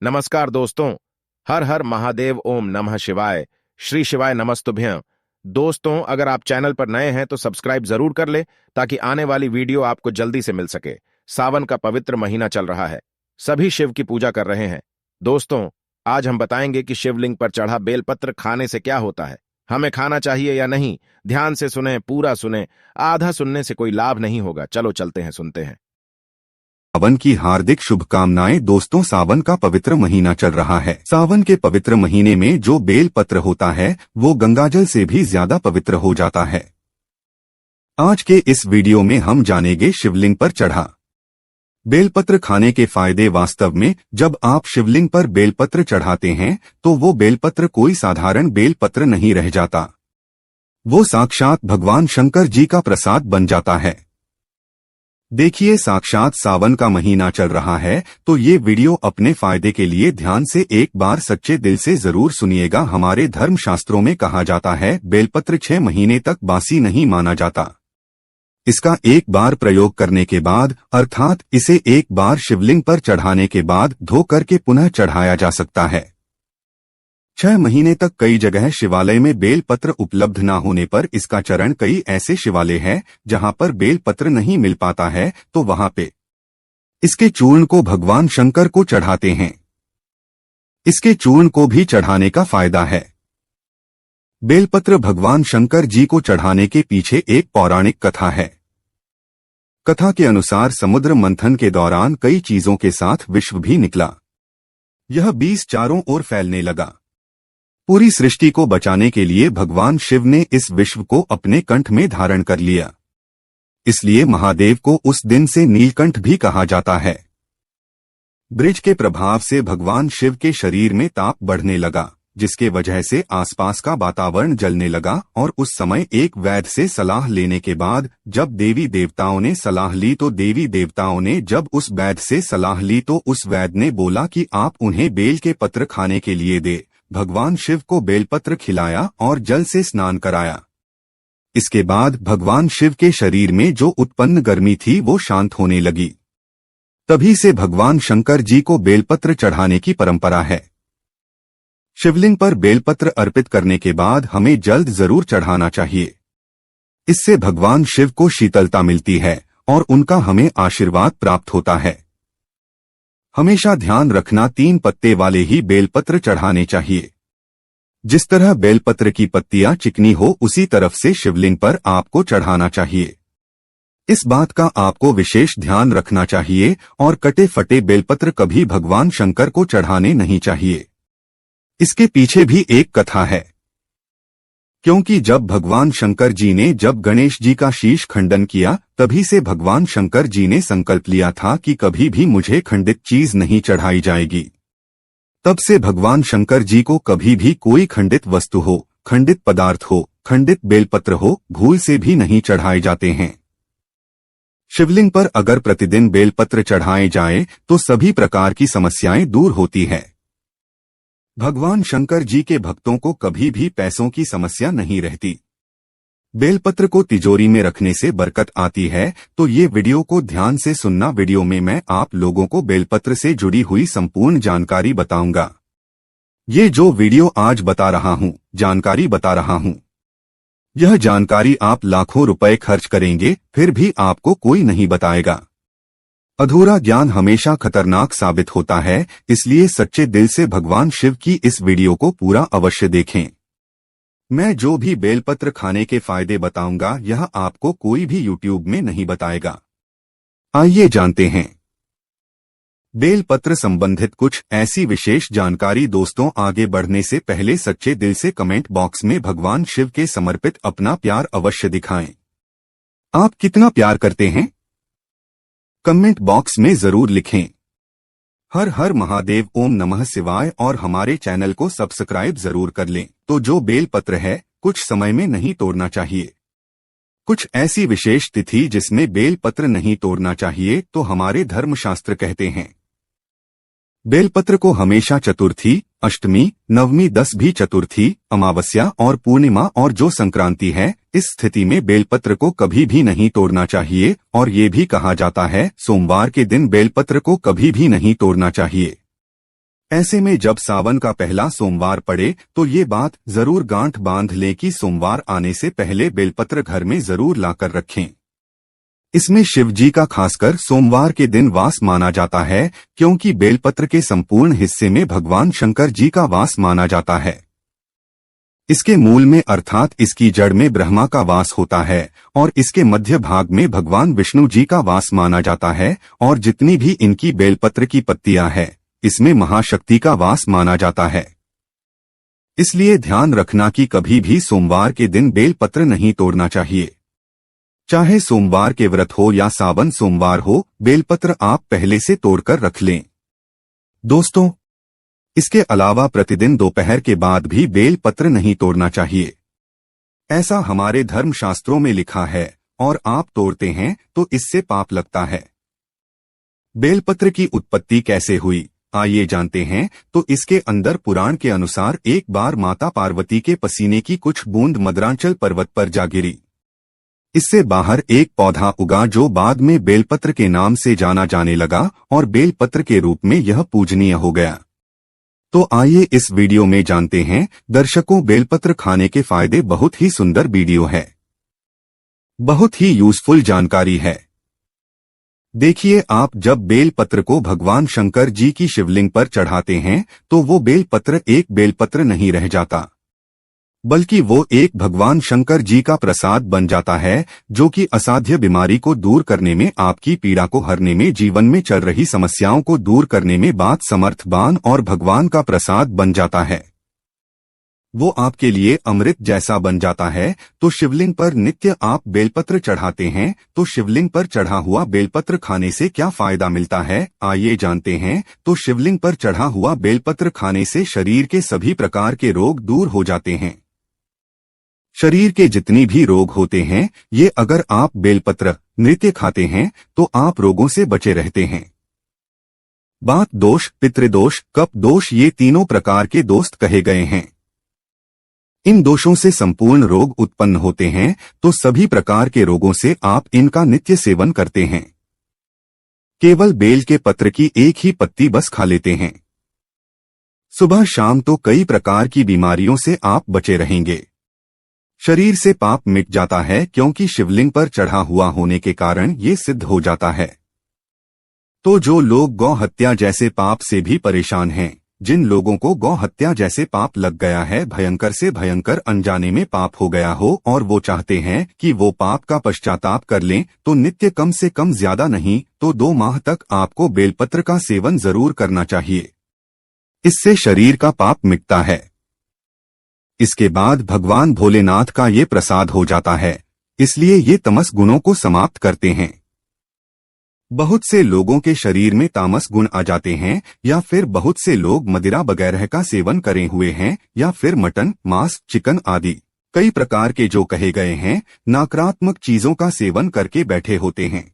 नमस्कार दोस्तों। हर हर महादेव, ओम नमः शिवाय, श्री शिवाय नमस्तुभ्यं। दोस्तों, अगर आप चैनल पर नए हैं तो सब्सक्राइब जरूर कर ले ताकि आने वाली वीडियो आपको जल्दी से मिल सके। सावन का पवित्र महीना चल रहा है, सभी शिव की पूजा कर रहे हैं। दोस्तों, आज हम बताएंगे कि शिवलिंग पर चढ़ा बेलपत्र खाने से क्या होता है, हमें खाना चाहिए या नहीं। ध्यान से सुने, पूरा सुने, आधा सुनने से कोई लाभ नहीं होगा। चलो चलते हैं, सुनते हैं। सावन की हार्दिक शुभकामनाएं। दोस्तों, सावन का पवित्र महीना चल रहा है। सावन के पवित्र महीने में जो बेल पत्र होता है वो गंगाजल से भी ज्यादा पवित्र हो जाता है। आज के इस वीडियो में हम जानेंगे शिवलिंग पर चढ़ा बेलपत्र खाने के फायदे। वास्तव में जब आप शिवलिंग पर बेलपत्र चढ़ाते हैं तो वो बेलपत्र कोई साधारण बेलपत्र नहीं रह जाता, वो साक्षात भगवान शंकर जी का प्रसाद बन जाता है। देखिए, साक्षात सावन का महीना चल रहा है तो ये वीडियो अपने फायदे के लिए ध्यान से एक बार सच्चे दिल से जरूर सुनिएगा। हमारे धर्म शास्त्रों में कहा जाता है बेलपत्र 6 महीने तक बासी नहीं माना जाता। इसका एक बार प्रयोग करने के बाद, अर्थात इसे एक बार शिवलिंग पर चढ़ाने के बाद धो करके पुनः चढ़ाया जा सकता है। 6 महीने तक कई जगह शिवालय में बेलपत्र उपलब्ध न होने पर इसका चरण, कई ऐसे शिवालय हैं जहां पर बेलपत्र नहीं मिल पाता है तो वहां पे इसके चूर्ण को भगवान शंकर को चढ़ाते हैं। इसके चूर्ण को भी चढ़ाने का फायदा है। बेलपत्र भगवान शंकर जी को चढ़ाने के पीछे एक पौराणिक कथा है। कथा के अनुसार समुद्र मंथन के दौरान कई चीजों के साथ विश्व भी निकला। यह बीज चारों ओर फैलने लगा। पूरी सृष्टि को बचाने के लिए भगवान शिव ने इस विश्व को अपने कंठ में धारण कर लिया। इसलिए महादेव को उस दिन से नीलकंठ भी कहा जाता है। ब्रिज के प्रभाव से भगवान शिव के शरीर में ताप बढ़ने लगा, जिसके वजह से आसपास का वातावरण जलने लगा। और उस समय एक वैद्य से सलाह लेने के बाद जब देवी देवताओं ने सलाह ली तो देवी देवताओं ने जब उस वैद्य से सलाह ली तो उस वैद्य ने बोला कि आप उन्हें बेल के पत्र खाने के लिए दे। भगवान शिव को बेलपत्र खिलाया और जल से स्नान कराया। इसके बाद भगवान शिव के शरीर में जो उत्पन्न गर्मी थी वो शांत होने लगी। तभी से भगवान शंकर जी को बेलपत्र चढ़ाने की परंपरा है। शिवलिंग पर बेलपत्र अर्पित करने के बाद हमें जल्द जरूर चढ़ाना चाहिए। इससे भगवान शिव को शीतलता मिलती है और उनका हमें आशीर्वाद प्राप्त होता है। हमेशा ध्यान रखना, 3 पत्ते वाले ही बेलपत्र चढ़ाने चाहिए। जिस तरह बेलपत्र की पत्तियां चिकनी हो उसी तरफ से शिवलिंग पर आपको चढ़ाना चाहिए। इस बात का आपको विशेष ध्यान रखना चाहिए और कटे फटे बेलपत्र कभी भगवान शंकर को चढ़ाने नहीं चाहिए। इसके पीछे भी एक कथा है, क्योंकि जब भगवान शंकर जी ने जब गणेश जी का शीश खंडन किया तभी से भगवान शंकर जी ने संकल्प लिया था कि कभी भी मुझे खंडित चीज नहीं चढ़ाई जाएगी। तब से भगवान शंकर जी को कभी भी कोई खंडित वस्तु हो, खंडित पदार्थ हो, खंडित बेलपत्र हो, भूल से भी नहीं चढ़ाए जाते हैं। शिवलिंग पर अगर प्रतिदिन बेलपत्र चढ़ाए जाएं तो सभी प्रकार की समस्याएं दूर होती है। भगवान शंकर जी के भक्तों को कभी भी पैसों की समस्या नहीं रहती। बेलपत्र को तिजोरी में रखने से बरकत आती है। तो ये वीडियो को ध्यान से सुनना। वीडियो में मैं आप लोगों को बेलपत्र से जुड़ी हुई संपूर्ण जानकारी बताऊंगा। ये जो वीडियो आज बता रहा हूँ, जानकारी बता रहा हूँ, यह जानकारी आप लाखों रुपए खर्च करेंगे फिर भी आपको कोई नहीं बताएगा। अधूरा ज्ञान हमेशा खतरनाक साबित होता है, इसलिए सच्चे दिल से भगवान शिव की इस वीडियो को पूरा अवश्य देखें। मैं जो भी बेलपत्र खाने के फायदे बताऊंगा यह आपको कोई भी यूट्यूब में नहीं बताएगा। आइए जानते हैं बेलपत्र संबंधित कुछ ऐसी विशेष जानकारी। दोस्तों, आगे बढ़ने से पहले सच्चे दिल से कमेंट बॉक्स में भगवान शिव के समर्पित अपना प्यार अवश्य दिखाएं। आप कितना प्यार करते हैं कमेंट बॉक्स में जरूर लिखें। हर हर महादेव, ओम नमः शिवाय। और हमारे चैनल को सब्सक्राइब जरूर कर लें। तो जो बेलपत्र है कुछ समय में नहीं तोड़ना चाहिए। कुछ ऐसी विशेष तिथि जिसमें बेलपत्र नहीं तोड़ना चाहिए तो हमारे धर्मशास्त्र कहते हैं बेलपत्र को हमेशा चतुर्थी, अष्टमी, नवमी, 10 भी चतुर्थी, अमावस्या और पूर्णिमा और जो संक्रांति है, इस स्थिति में बेलपत्र को कभी भी नहीं तोड़ना चाहिए। और ये भी कहा जाता है सोमवार के दिन बेलपत्र को कभी भी नहीं तोड़ना चाहिए। ऐसे में जब सावन का पहला सोमवार पड़े तो ये बात जरूर गांठ बांध लें कि सोमवार आने से पहले बेलपत्र घर में जरूर लाकर रखें। इसमें शिव जी का खासकर सोमवार के दिन वास माना जाता है, क्योंकि बेलपत्र के संपूर्ण हिस्से में भगवान शंकर जी का वास माना जाता है। इसके मूल में अर्थात इसकी जड़ में ब्रह्मा का वास होता है और इसके मध्य भाग में भगवान विष्णु जी का वास माना जाता है, और जितनी भी इनकी बेलपत्र की पत्तियां हैं इसमें महाशक्ति का वास माना जाता है। इसलिए ध्यान रखना कि कभी भी सोमवार के दिन बेलपत्र नहीं तोड़ना चाहिए। चाहे सोमवार के व्रत हो या सावन सोमवार हो, बेलपत्र आप पहले से तोड़कर रख लें। दोस्तों, इसके अलावा प्रतिदिन दोपहर के बाद भी बेलपत्र नहीं तोड़ना चाहिए। ऐसा हमारे धर्मशास्त्रों में लिखा है और आप तोड़ते हैं तो इससे पाप लगता है। बेलपत्र की उत्पत्ति कैसे हुई, आइए जानते हैं। तो इसके अंदर पुराण के अनुसार एक बार माता पार्वती के पसीने की कुछ बूंद मद्रांचल पर्वत पर जा गिरी। इससे बाहर एक पौधा उगा जो बाद में बेलपत्र के नाम से जाना जाने लगा और बेलपत्र के रूप में यह पूजनीय हो गया। तो आइए इस वीडियो में जानते हैं। दर्शकों, बेलपत्र खाने के फायदे बहुत ही सुंदर वीडियो है, बहुत ही यूजफुल जानकारी है। देखिए, आप जब बेलपत्र को भगवान शंकर जी की शिवलिंग पर चढ़ाते हैं तो वो बेलपत्र एक बेलपत्र नहीं रह जाता, बल्कि वो एक भगवान शंकर जी का प्रसाद बन जाता है, जो कि असाध्य बीमारी को दूर करने में, आपकी पीड़ा को हरने में, जीवन में चल रही समस्याओं को दूर करने में बात समर्थवान और भगवान का प्रसाद बन जाता है। वो आपके लिए अमृत जैसा बन जाता है। तो शिवलिंग पर नित्य आप बेलपत्र चढ़ाते हैं, तो शिवलिंग पर चढ़ा हुआ बेलपत्र खाने से क्या फायदा मिलता है, आइए जानते हैं। तो शिवलिंग पर चढ़ा हुआ बेलपत्र खाने से शरीर के सभी प्रकार के रोग दूर हो जाते हैं। शरीर के जितनी भी रोग होते हैं, ये अगर आप बेलपत्र नित्य खाते हैं तो आप रोगों से बचे रहते हैं। बात दोष, पितृदोष, कफ दोष, ये तीनों प्रकार के दोस्त कहे गए हैं। इन दोषों से संपूर्ण रोग उत्पन्न होते हैं, तो सभी प्रकार के रोगों से आप इनका नित्य सेवन करते हैं। केवल बेल के पत्र की एक ही पत्ती बस खा लेते हैं। सुबह शाम तो कई प्रकार की बीमारियों से आप बचे रहेंगे। शरीर से पाप मिट जाता है, क्योंकि शिवलिंग पर चढ़ा हुआ होने के कारण ये सिद्ध हो जाता है। तो जो लोग गौ हत्या जैसे पाप से भी परेशान हैं, जिन लोगों को गौ हत्या जैसे पाप लग गया है, भयंकर से भयंकर अनजाने में पाप हो गया हो, और वो चाहते हैं कि वो पाप का पश्चाताप कर लें, तो नित्य कम से कम ज्यादा नहीं तो 2 माह तक आपको बेलपत्र का सेवन जरूर करना चाहिए। इससे शरीर का पाप मिटता है। इसके बाद भगवान भोलेनाथ का ये प्रसाद हो जाता है, इसलिए ये तमस गुणों को समाप्त करते हैं। बहुत से लोगों के शरीर में तामस गुण आ जाते हैं, या फिर बहुत से लोग मदिरा वगैरह का सेवन करे हुए हैं, या फिर मटन, मांस, चिकन आदि कई प्रकार के जो कहे गए हैं नकारात्मक चीजों का सेवन करके बैठे होते हैं,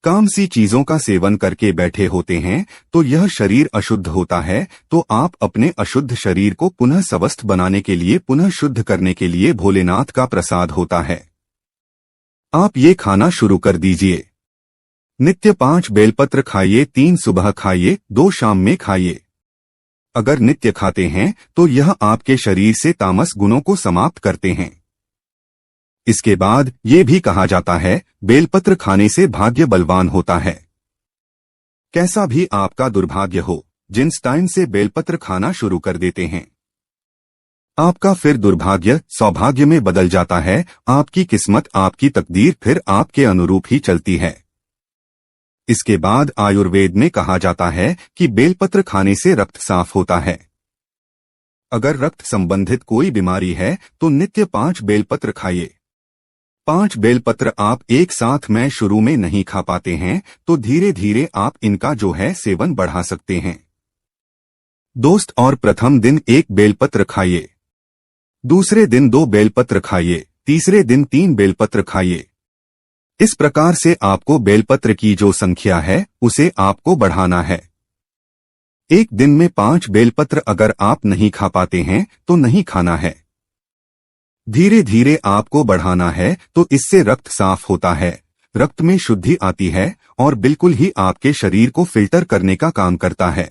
काम सी चीजों का सेवन करके बैठे होते हैं, तो यह शरीर अशुद्ध होता है। तो आप अपने अशुद्ध शरीर को पुनः स्वस्थ बनाने के लिए, पुनः शुद्ध करने के लिए भोलेनाथ का प्रसाद होता है। आप ये खाना शुरू कर दीजिए। नित्य 5 बेलपत्र खाइए, 3 सुबह खाइए, 2 शाम में खाइए। अगर नित्य खाते हैं तो यह आपके शरीर से तामस गुणों को समाप्त करते हैं। इसके बाद ये भी कहा जाता है, बेलपत्र खाने से भाग्य बलवान होता है। कैसा भी आपका दुर्भाग्य हो, जिस टाइम से बेलपत्र खाना शुरू कर देते हैं, आपका फिर दुर्भाग्य सौभाग्य में बदल जाता है। आपकी किस्मत, आपकी तकदीर फिर आपके अनुरूप ही चलती है। इसके बाद आयुर्वेद में कहा जाता है कि बेलपत्र खाने से रक्त साफ होता है। अगर रक्त संबंधित कोई बीमारी है तो नित्य 5 बेलपत्र खाइए। 5 बेलपत्र आप एक साथ में शुरू में नहीं खा पाते हैं, तो धीरे धीरे आप इनका जो है सेवन बढ़ा सकते हैं। दोस्त, और प्रथम दिन 1 बेलपत्र खाइए, दूसरे दिन 2 बेलपत्र खाइए, तीसरे दिन 3 बेलपत्र खाइए। इस प्रकार से आपको बेलपत्र की जो संख्या है उसे आपको बढ़ाना है। एक दिन में 5 बेलपत्र अगर आप नहीं खा पाते हैं तो नहीं खाना है, धीरे धीरे आपको बढ़ाना है। तो इससे रक्त साफ होता है, रक्त में शुद्धि आती है और बिल्कुल ही आपके शरीर को फिल्टर करने का काम करता है।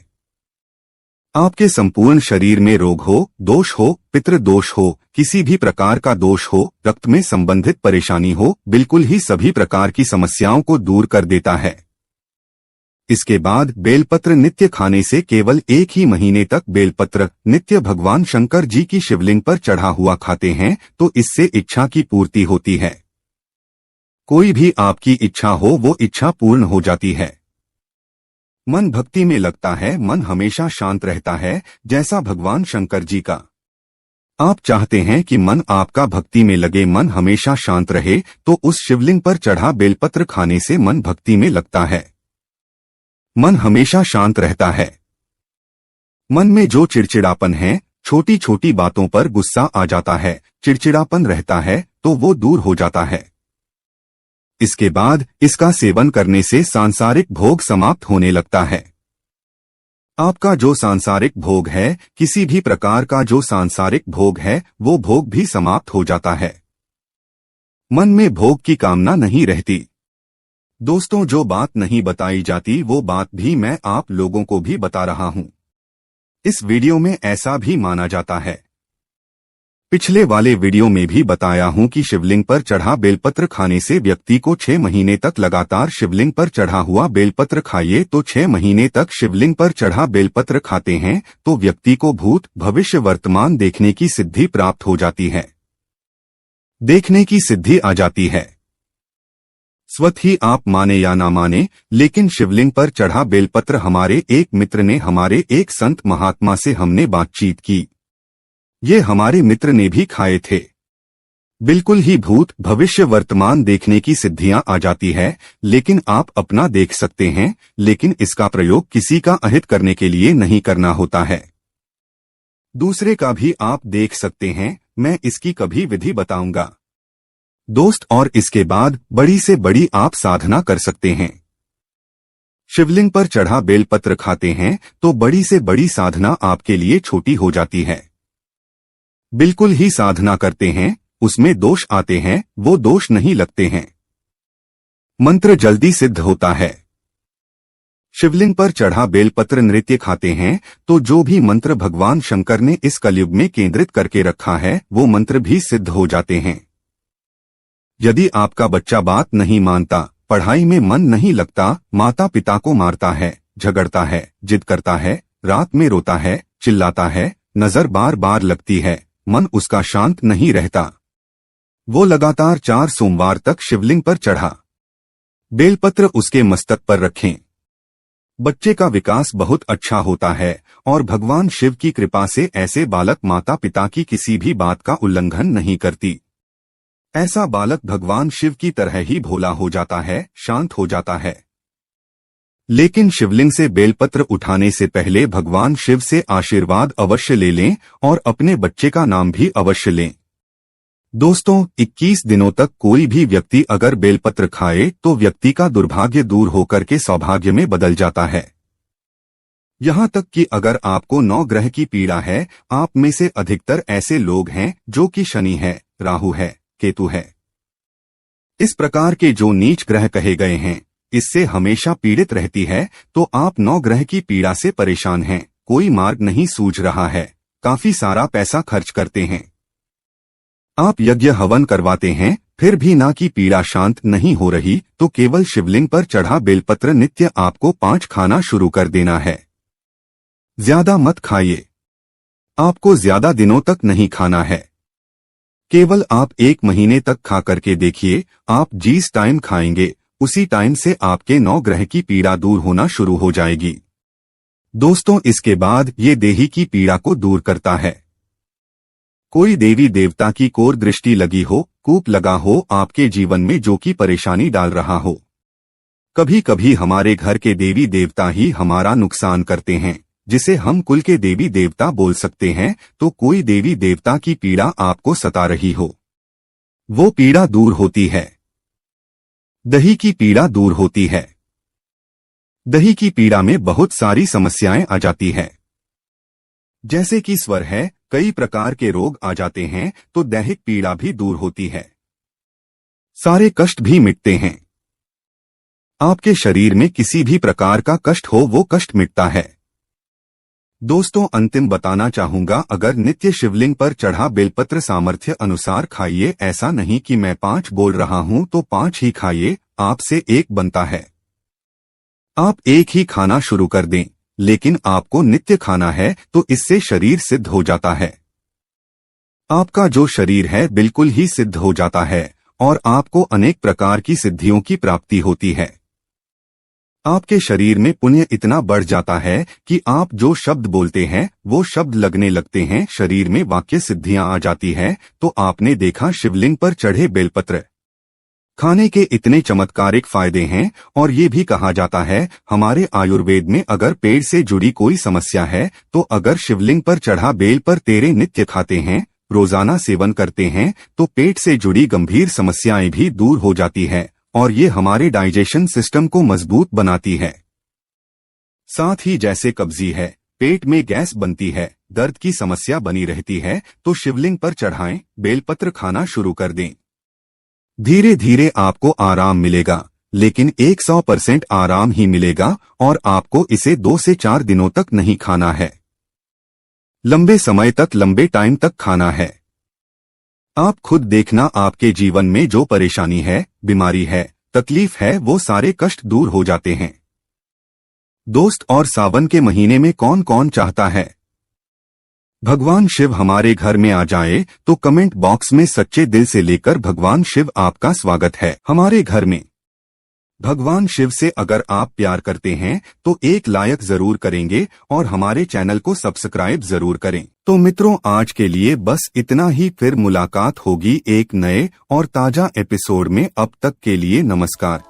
आपके संपूर्ण शरीर में रोग हो, दोष हो, पितृ दोष हो, किसी भी प्रकार का दोष हो, रक्त में संबंधित परेशानी हो, बिल्कुल ही सभी प्रकार की समस्याओं को दूर कर देता है। इसके बाद बेलपत्र नित्य खाने से केवल 1 ही महीने तक बेलपत्र नित्य भगवान शंकर जी की शिवलिंग पर चढ़ा हुआ खाते हैं तो इससे इच्छा की पूर्ति होती है। कोई भी आपकी इच्छा हो वो इच्छा पूर्ण हो जाती है। मन भक्ति में लगता है, मन हमेशा शांत रहता है, जैसा भगवान शंकर जी का। आप चाहते हैं कि मन आपका भक्ति में लगे, मन हमेशा शांत रहे, तो उस शिवलिंग पर चढ़ा बेलपत्र खाने से मन भक्ति में लगता है। मन हमेशा शांत रहता है। मन में जो चिड़चिड़ापन है, छोटी छोटी बातों पर गुस्सा आ जाता है, चिड़चिड़ापन रहता है, तो वो दूर हो जाता है। इसके बाद इसका सेवन करने से सांसारिक भोग समाप्त होने लगता है। आपका जो सांसारिक भोग है, किसी भी प्रकार का जो सांसारिक भोग है, वो भोग भी समाप्त हो जाता है। मन में भोग की कामना नहीं रहती। दोस्तों, जो बात नहीं बताई जाती वो बात भी मैं आप लोगों को भी बता रहा हूं। इस वीडियो में ऐसा भी माना जाता है। पिछले वाले वीडियो में भी बताया हूं कि शिवलिंग पर चढ़ा बेलपत्र खाने से व्यक्ति को 6 महीने तक लगातार शिवलिंग पर चढ़ा हुआ बेलपत्र खाइए तो 6 महीने तक शिवलिंग पर चढ़ा बेलपत्र खाते हैं तो व्यक्ति को भूत भविष्य वर्तमान देखने की सिद्धि प्राप्त हो जाती है। देखने की सिद्धि आ जाती है। स्वत ही आप माने या ना माने, लेकिन शिवलिंग पर चढ़ा बेलपत्र हमारे एक मित्र ने, हमारे एक संत महात्मा से हमने बातचीत की। ये हमारे मित्र ने भी खाए थे। बिल्कुल ही भूत भविष्य वर्तमान देखने की सिद्धियां आ जाती है, लेकिन आप अपना देख सकते हैं, लेकिन इसका प्रयोग किसी का अहित करने के लिए नहीं करना होता है। दूसरे का भी आप देख सकते हैं, मैं इसकी कभी विधि बताऊंगा दोस्त। और इसके बाद बड़ी से बड़ी आप साधना कर सकते हैं। शिवलिंग पर चढ़ा बेलपत्र खाते हैं तो बड़ी से बड़ी साधना आपके लिए छोटी हो जाती है। बिल्कुल ही साधना करते हैं, उसमें दोष आते हैं, वो दोष नहीं लगते हैं। मंत्र जल्दी सिद्ध होता है। शिवलिंग पर चढ़ा बेलपत्र नृत्य खाते हैं तो जो भी मंत्र भगवान शंकर ने इस कलयुग में केंद्रित करके रखा है वो मंत्र भी सिद्ध हो जाते हैं। यदि आपका बच्चा बात नहीं मानता, पढ़ाई में मन नहीं लगता, माता पिता को मारता है, झगड़ता है, जिद करता है, रात में रोता है, चिल्लाता है, नजर बार बार लगती है, मन उसका शांत नहीं रहता, वो लगातार 4 सोमवार तक शिवलिंग पर चढ़ा बेलपत्र उसके मस्तक पर रखें। बच्चे का विकास बहुत अच्छा होता है और भगवान शिव की कृपा से ऐसे बालक माता पिता की किसी भी बात का उल्लंघन नहीं करती। ऐसा बालक भगवान शिव की तरह ही भोला हो जाता है, शांत हो जाता है। लेकिन शिवलिंग से बेलपत्र उठाने से पहले भगवान शिव से आशीर्वाद अवश्य ले लें और अपने बच्चे का नाम भी अवश्य लें। दोस्तों, 21 दिनों तक कोई भी व्यक्ति अगर बेलपत्र खाए तो व्यक्ति का दुर्भाग्य दूर होकर के सौभाग्य में बदल जाता है। यहाँ तक कि अगर आपको 9 ग्रह की पीड़ा है, आप में से अधिकतर ऐसे लोग हैं जो कि शनि है, राहु है, केतु है, इस प्रकार के जो नीच ग्रह कहे गए हैं, इससे हमेशा पीड़ित रहती है, तो आप 9 ग्रह की पीड़ा से परेशान हैं, कोई मार्ग नहीं सूझ रहा है, काफी सारा पैसा खर्च करते हैं, आप यज्ञ हवन करवाते हैं, फिर भी ना की पीड़ा शांत नहीं हो रही, तो केवल शिवलिंग पर चढ़ा बेलपत्र नित्य आपको 5 खाना शुरू कर देना है। ज्यादा मत खाइए, आपको ज्यादा दिनों तक नहीं खाना है, केवल आप 1 महीने तक खा करके देखिए। आप जिस टाइम खाएंगे उसी टाइम से आपके 9 ग्रह की पीड़ा दूर होना शुरू हो जाएगी। दोस्तों, इसके बाद ये देही की पीड़ा को दूर करता है। कोई देवी देवता की कोर दृष्टि लगी हो, कूप लगा हो आपके जीवन में जो कि परेशानी डाल रहा हो, कभी कभी हमारे घर के देवी देवता ही हमारा नुकसान करते हैं, जिसे हम कुल के देवी देवता बोल सकते हैं। तो कोई देवी देवता की पीड़ा आपको सता रही हो, वो पीड़ा दूर होती है। दही की पीड़ा दूर होती है। दही की पीड़ा में बहुत सारी समस्याएं आ जाती है, जैसे कि स्वर है, कई प्रकार के रोग आ जाते हैं, तो दैहिक पीड़ा भी दूर होती है, सारे कष्ट भी मिटते हैं। आपके शरीर में किसी भी प्रकार का कष्ट हो वो कष्ट मिटता है। दोस्तों अंतिम बताना चाहूंगा, अगर नित्य शिवलिंग पर चढ़ा बेलपत्र सामर्थ्य अनुसार खाइए। ऐसा नहीं कि मैं 5 बोल रहा हूं तो 5 ही खाइए, आपसे 1 बनता है। आप 1 ही खाना शुरू कर दें, लेकिन आपको नित्य खाना है तो इससे शरीर सिद्ध हो जाता है। आपका जो शरीर है बिल्कुल ही सिद्ध हो जाता है और आपको अनेक प्रकार की सिद्धियों की प्राप्ति होती है। आपके शरीर में पुण्य इतना बढ़ जाता है कि आप जो शब्द बोलते हैं वो शब्द लगने लगते हैं, शरीर में वाक्य सिद्धियां आ जाती है। तो आपने देखा शिवलिंग पर चढ़े बेलपत्र खाने के इतने चमत्कारिक फायदे हैं। और ये भी कहा जाता है हमारे आयुर्वेद में, अगर पेट से जुड़ी कोई समस्या है तो अगर शिवलिंग पर चढ़ा बेल पर तेरे नित्य खाते हैं, रोजाना सेवन करते हैं तो पेट से जुड़ी गंभीर समस्याएं भी दूर हो जाती है और ये हमारे डाइजेशन सिस्टम को मजबूत बनाती है। साथ ही जैसे कब्जी है, पेट में गैस बनती है, दर्द की समस्या बनी रहती है, तो शिवलिंग पर चढ़ाएं, बेलपत्र खाना शुरू कर दें। धीरे धीरे आपको आराम मिलेगा, लेकिन 100% आराम ही मिलेगा और आपको इसे 2 से 4 दिनों तक नहीं खाना है, लंबे समय तक, लंबे टाइम तक खाना है। आप खुद देखना, आपके जीवन में जो परेशानी है, बीमारी है, तकलीफ है, वो सारे कष्ट दूर हो जाते हैं। दोस्त, और सावन के महीने में कौन कौन चाहता है भगवान शिव हमारे घर में आ जाए, तो कमेंट बॉक्स में सच्चे दिल से लेकर भगवान शिव आपका स्वागत है हमारे घर में। भगवान शिव से अगर आप प्यार करते हैं तो एक लाइक जरूर करेंगे और हमारे चैनल को सब्सक्राइब जरूर करें। तो मित्रों, आज के लिए बस इतना ही, फिर मुलाकात होगी एक नए और ताजा एपिसोड में। अब तक के लिए नमस्कार।